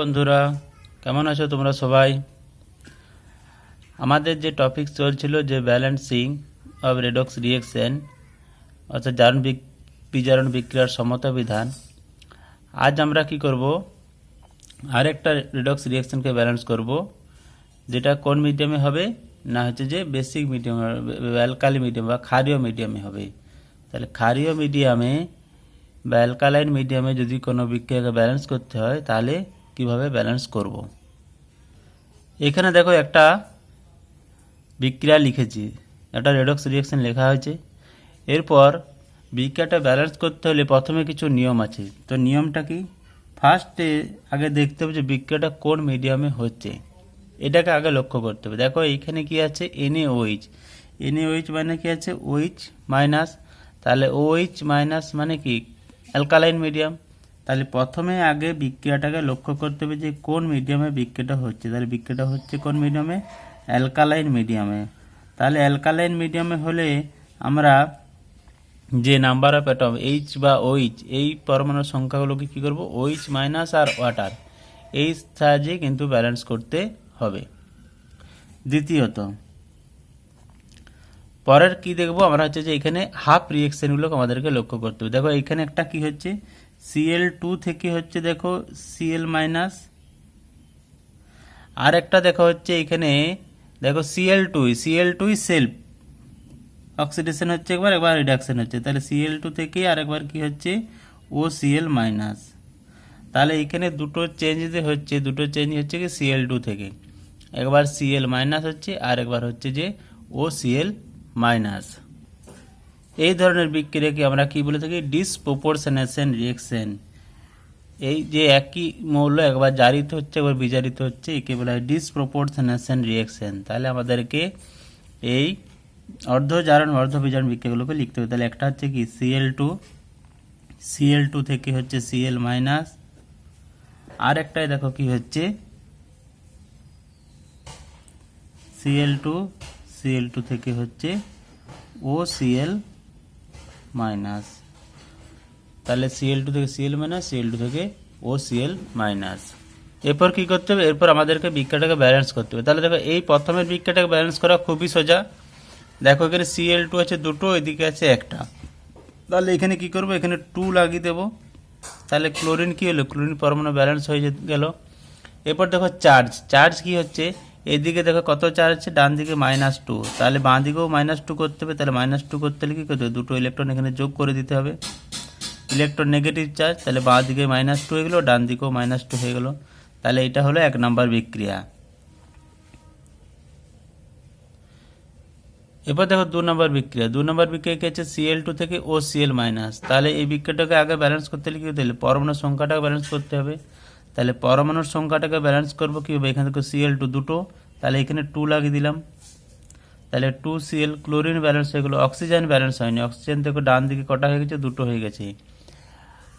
বন্ধুরা, কেমন আছো তোমরা সবাই? আমাদের যে টপিক চলছিল যে ব্যালেন্সিং অফ রেডক্স রিয়েকশন অর্থাৎ বিজারণ বিক্রিয়ার সমতা বিধান। আজ আমরা কি করব, আরেকটা রেডক্স রিয়েকশনকে ব্যালেন্স করব, যেটা কোন মিডিয়ামে হবে না হচ্ছে যে বেসিক মিডিয়াম, অ্যালকালি মিডিয়াম বা ক্ষারীয় মিডিয়ামে হবে। তাহলে ক্ষারীয় মিডিয়ামে বা অ্যালকালাইন মিডিয়ামে যদি কোনো বিক্রিয়াকে ব্যালেন্স করতে হয় তাহলে কিভাবে ব্যালেন্স করব। এখানে দেখো একটা বিক্রিয়া লিখেছি, একটা রেডক্স রিয়েকশন লেখা হয়েছে। এরপর বিক্রিয়াটা ব্যালেন্স করতে হলে প্রথমে কিছু নিয়ম আছে। তো নিয়মটা কি? ফার্স্টে আগে দেখতে হবে যে বিক্রিয়াটা কোন মিডিয়ামে হচ্ছে, এটাকে আগে লক্ষ্য করতে হবে। দেখো এইখানে কি আছে, NaOH। NaOH মানে কি আছে, OH মাইনাস। তাহলে OH মাইনাস মানে কি, অ্যালকালাইন মিডিয়াম। তাহলে প্রথমে আগে বিক্রিয়াটাকে লক্ষ্য করতে হবে যে কোন মিডিয়ামে বিক্রিয়াটা হচ্ছে। তাহলে বিক্রিয়াটা হচ্ছে কোন মিডিয়ামে? অ্যালকালাইন মিডিয়ামে। তাহলে অ্যালকালাইন মিডিয়ামে হলে আমরা যে নাম্বার অফ অ্যাটম H বা OH, এই পরমাণুর সংখ্যাগুলোকে কী করব, OH মাইনাস আর ওয়াটার, এই সাহায্যে কিন্তু ব্যালেন্স করতে হবে। দ্বিতীয়ত পরের কি দেখব আমরা হচ্ছে যে এখানে হাফ রিয়েকশনগুলোকে আমাদেরকে লক্ষ্য করতে হবে। দেখো এখানে একটা কি হচ্ছে, Cl2 থেকে হচ্ছে দেখো Cl মাইনাস, আর একটা দেখো হচ্ছে এখানে দেখো Cl2 সেলফ অক্সিডেশন হচ্ছে, একবার রিডাকশন হচ্ছে। তাহলে Cl2 থেকে আরেকবার কি হচ্ছে, OCl মাইনাস। তাহলে এখানে দুটো চেঞ্জ হচ্ছে, কি Cl2 থেকে একবার Cl মাইনাস হচ্ছে আর একবার হচ্ছে যে OCl মাইনাস। এই ধরনের বিক্রিয়াকে আমরা কি বলে থাকি, ডিসপ্রপোর্শনেশন রিয়েকশন। এই যে একই মৌল একবার জারিত হচ্ছে একবার বিজারিত হচ্ছে, একে বলা হয় ডিসপ্রপোর্শনেশন রিয়েকশন। তাহলে আমাদেরকে এই অর্ধ জারণ অর্ধ বিজারণ বিক্রিয়াগুলোকে লিখতে হবে। তাহলে একটা হচ্ছে কি Cl2 থেকে হচ্ছে Cl মাইনাস, আর একটাই দেখো কি হচ্ছে Cl2 থেকে হচ্ছে OCl মাইনাস। তাহলে Cl2 থেকে Cl মাইনাস, Cl2 থেকে OCl মাইনাস। এরপর কি করতে হবে, এরপর আমাদেরকে বিক্রিয়াটাকে ব্যালেন্স করতে হবে। তাহলে দেখো এই প্রথমের বিক্রিয়াটাকে ব্যালেন্স করা খুবই সোজা। দেখো এখানে Cl2 আছে দুটো, এদিকে আছে একটা। তাহলে এখানে কি করব, এখানে 2 লাগিয়ে দেবো। তাহলে ক্লোরিন কি হলো, ক্লোরিন পরমাণু ব্যালেন্স হয়ে গেল। এরপর দেখো চার্জ কি হচ্ছে, এদিকে দেখো কত চার্জ আছে, ডান দিকে -2, তাহলে বাঁ দিকেও -2 করতে হবে। তাহলে -2 করতে হলে কী করতে হবে, দুটো ইলেকট্রন এখানে যোগ করে দিতে হবে। ইলেকট্রন নেগেটিভ চার্জ, তাহলে বাঁ দিকে -2 হয়ে গেলো, ডান দিকেও -2 হয়ে গেলো। তাহলে এটা হলো 1 নম্বর বিক্রিয়া। এবার দেখো 2 নম্বর বিক্রিয়া। 2 নম্বর বিক্রিয়া কি হচ্ছে, Cl2 থেকে OCl মাইনাস। তাহলে এই বিক্রিয়াটাকে আগে ব্যালেন্স করতে হলে কী করতে হবে, পরমাণুর সংখ্যাটাকে ব্যালেন্স করতে হবে। তাহলে পরমাণুর সংখ্যাটাকে ব্যালেন্স করবো কীভাবে, এখান থেকে Cl2 দুটো, তাহলে এখানে 2 লাগিয়ে দিলাম। তাহলে 2Cl, ক্লোরিন ব্যালেন্স হয়ে গেলো, অক্সিজেন ব্যালেন্স হয়নি। অক্সিজেন থেকে ডান দিকে কটা হয়ে গেছে, দুটো হয়ে গেছে।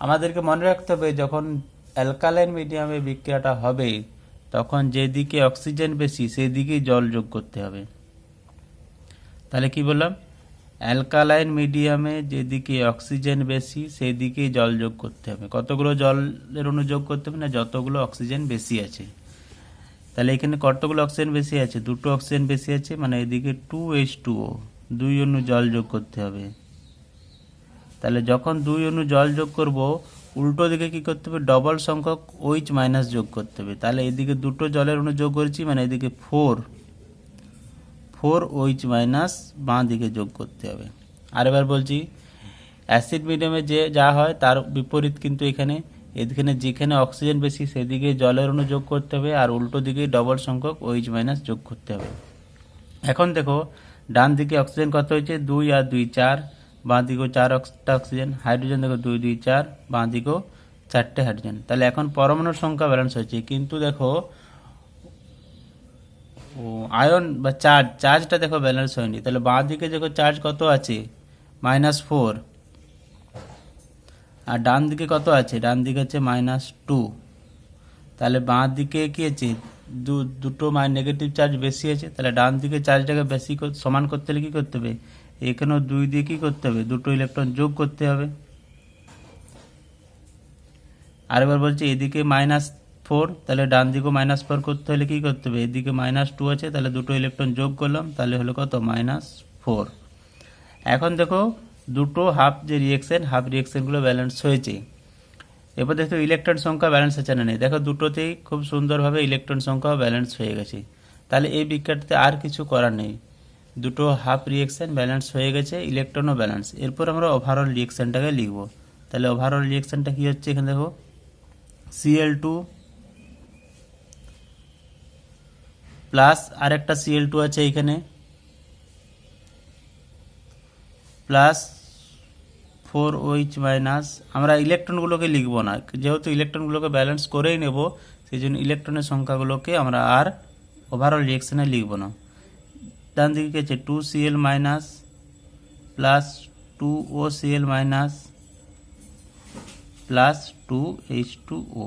আমাদেরকে মনে রাখতে হবে যখন অ্যালকালাইন মিডিয়ামে বিক্রিয়াটা হবে তখন যেদিকে অক্সিজেন বেশি সেই দিকেই জল যোগ করতে হবে। তাহলে কি বললাম, অ্যালকালাইন মিডিয়ামে যেদিকে অক্সিজেন বেশি সেই দিকেই জল যোগ করতে হবে। কতগুলো জলের অণু যোগ করতে হবে না, যতগুলো অক্সিজেন বেশি আছে। তাহলে এখানে কতগুলো অক্সিজেন বেশি আছে, দুটো অক্সিজেন বেশি আছে, মানে এদিকে 2H2O, 2 অণু জল যোগ করতে হবে। তাহলে যখন 2 অণু জল যোগ করব, উল্টো দিকে কি করতে হবে, ডবল সংখ্যক OH মাইনাস যোগ করতে হবে। তাহলে এদিকে দুটো জলের অণু যোগ করেছি, মানে এদিকে 4 OH মাইনাস বাঁ দিকে যোগ করতে হবে। আরেকবার বলছি, অ্যাসিড মিডিয়ামে যে যা হয় তার বিপরীত কিন্তু এখানে যেখানে অক্সিজেন বেশি সেদিকে জলের অণু যোগ করতে হবে, আর উল্টো দিকে ডবল সংখ্যক OH মাইনাস যোগ করতে হবে। এখন দেখো ডান দিকে অক্সিজেন কত হয়েছে, 2 আর 2 4, বাঁ দিকেও 4টা অক্সিজেন। হাইড্রোজেন দেখো 2 2 4, বাঁ দিকেও 4টে হাইড্রোজেন। তাহলে এখন পরমাণুর সংখ্যা ব্যালেন্স হয়েছে, কিন্তু দেখো আয়ন বা চার্জটা দেখো ব্যালেন্স হয়নি। তাহলে বাঁ দিকে দেখো চার্জ কত আছে, -4, আর ডান দিকে কত আছে, ডান দিকে আছে -2। তাহলে বাঁ দিকে কি আছে, দুটো নেগেটিভ চার্জ বেশি আছে। তাহলে ডান দিকে চার্জটাকে বেশি সমান করতে হলে কী করতে হবে, এখানেও 2 দিয়ে কী করতে হবে, দুটো ইলেকট্রন যোগ করতে হবে। আরেকবার বলছি, এদিকে 4, তাহলে ডান দিকে -4 করতে হলে কি করতে হবে, এদিকে -2 আছে, তাহলে দুটো ইলেকট্রন যোগ করলাম, তাহলে হলো কত -4। এখন দেখো দুটো হাফ যে রিঅ্যাকশন, হাফ রিঅ্যাকশনগুলো ব্যালেন্স হয়েছে। এরপর দেখো ইলেকট্রন সংখ্যা ব্যালেন্স আছে না নেই, দেখো দুটোতেই খুব সুন্দরভাবে ইলেকট্রন সংখ্যাও ব্যালেন্স হয়ে গেছে। তাহলে এই বিক্রিয়াটিতে আর কিছু করার নেই, দুটো হাফ রিঅ্যাকশন ব্যালেন্স হয়ে গেছে, ইলেকট্রনও ব্যালেন্স। এরপর আমরা ওভারঅল রিঅ্যাকশনটাকে লিখব। তাহলে ওভারঅল রিঅ্যাকশনটা কি হচ্ছে, এখানে দেখো Cl2 প্লাস আরেকটা Cl2 আছে এখানে, প্লাস 4OH মাইনাস, আমরা ইলেকট্রনগুলোকে লিখব না, যেহেতু ইলেকট্রনগুলোকে ব্যালেন্স করেই নেব, সেই জন্য ইলেকট্রনের সংখ্যাগুলোকে আমরা আর ওভারঅল রিঅ্যাকশনে লিখব না। ডান দিকে কি আছে 2Cl minus plus 2OCl minus plus 2H2O।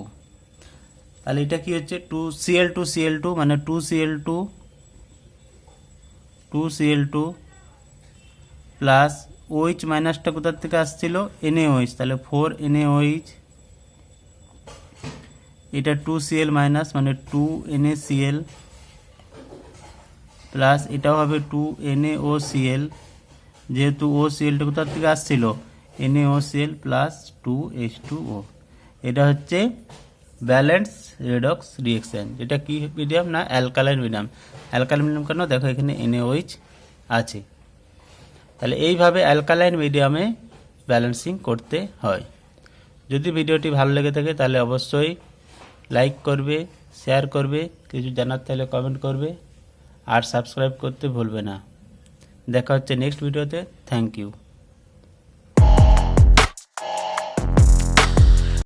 তাহলে এটা কি হচ্ছে 2Cl2 মানে 2Cl2 প্লাস OH মাইনাসটা কোথার থেকে আসছিল, NaOH, তাহলে 4NaOH, এটা 2Cl মাইনাস মানে 2NaCl প্লাস এটাও হবে 2NaOCl, যেহেতু OClটা কোথার থেকে আসছিল NaOCl প্লাস 2H2O। এটা হচ্ছে ব্যালেন্স রেডক্স রিঅ্যাকশন। এটা কি মিডিয়াম না অ্যালকালাইন মিডিয়াম। অ্যালকালাইন মিডিয়াম কেন, দেখো এখানে NaOH আছে। তাহলে এইভাবে অ্যালকালাইন মিডিয়ামে ব্যালেন্সিং করতে হয়। যদি ভিডিওটি ভালো লেগে থাকে তাহলে অবশ্যই লাইক করবে, শেয়ার করবে, কিছু জানার তাহলে কমেন্ট করবে, আর সাবস্ক্রাইব করতে ভুলবে না। দেখা হচ্ছে নেক্সট ভিডিওতে। Thank you.